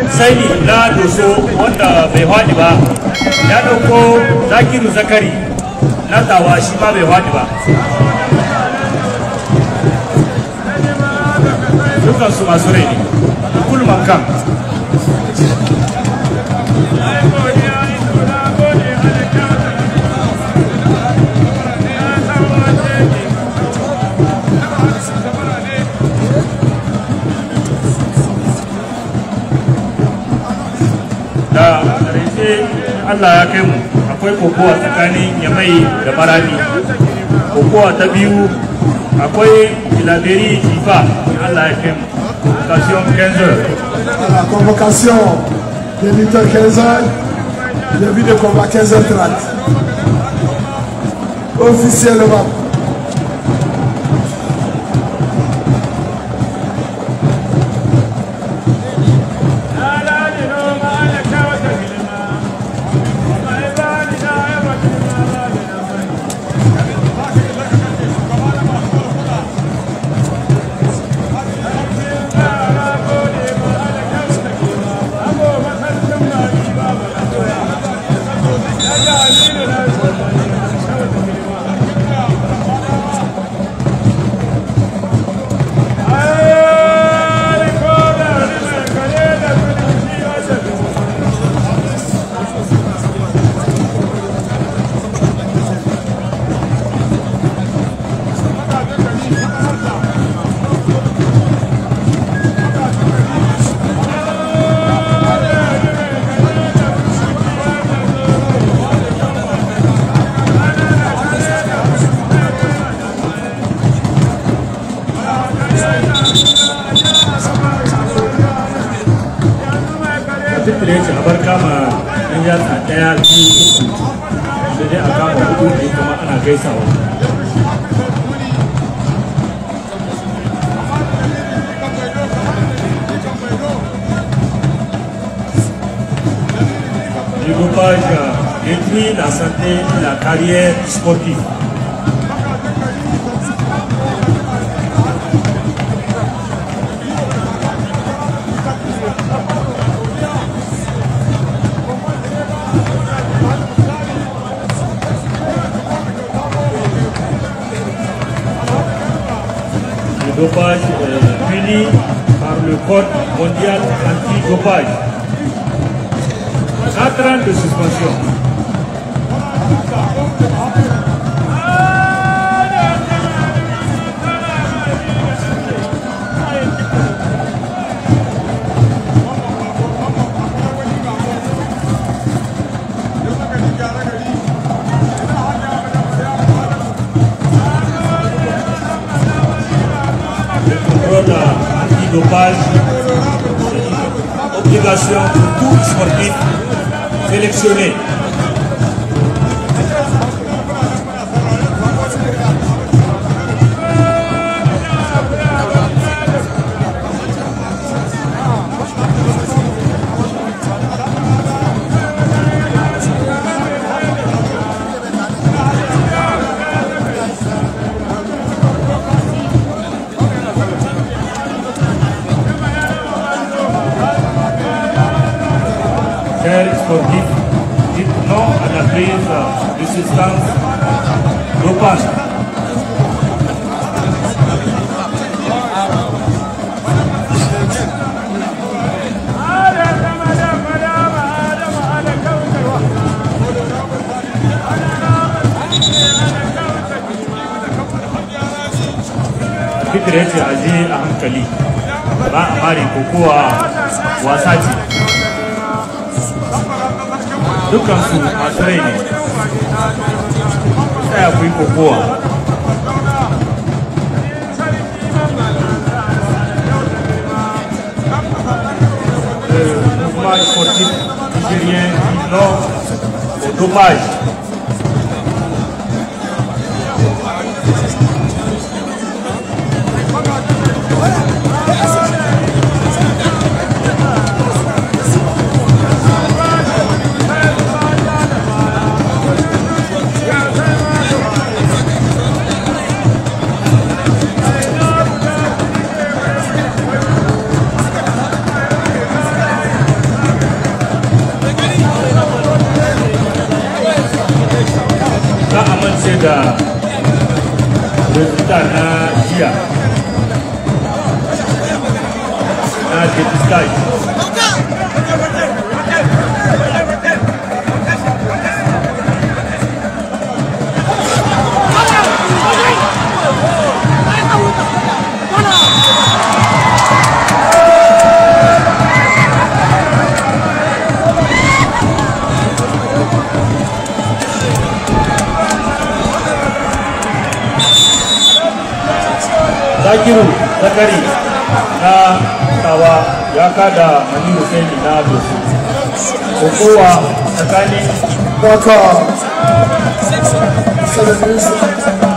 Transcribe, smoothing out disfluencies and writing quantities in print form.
Saini na Doso wanda bai hwadi ba ya dauko Zakiru Zakari na Tawa shi ma bai hwadi ba. Dukan su masu rai ne. Kulman kan. Da ƙarshe Allah ya kai mu akwai kokowa tsakanin Yamai da Maradi. Kokowa ta biyu akwai Ilaberi Jifa Allah ya kai mu. Convocation 15 heures. La convocation des lutteurs 15 heures. Début de combat 15h30. Officiellement. Le dopage détruit la santé et la carrière sportive. Le dopage est puni par le Code mondial anti-dopage. 4 ans de suspension. Dopage, obligation pour tout sportif sélectionné. Sportif, dites non à la prise de substances dopantes. Fitar yace aje a hankali ba a mare kokowa wasa ce. Dukansu masu rai ne, tsaya ku yi kokowa. Le mouvement sportif nigérien dit non au dopage. ke disguise. Zakiru Zakari na Tawa ya kada Mani Hussaini na Dosu. Kokowa tsakanin D'accord. C'est le ministre.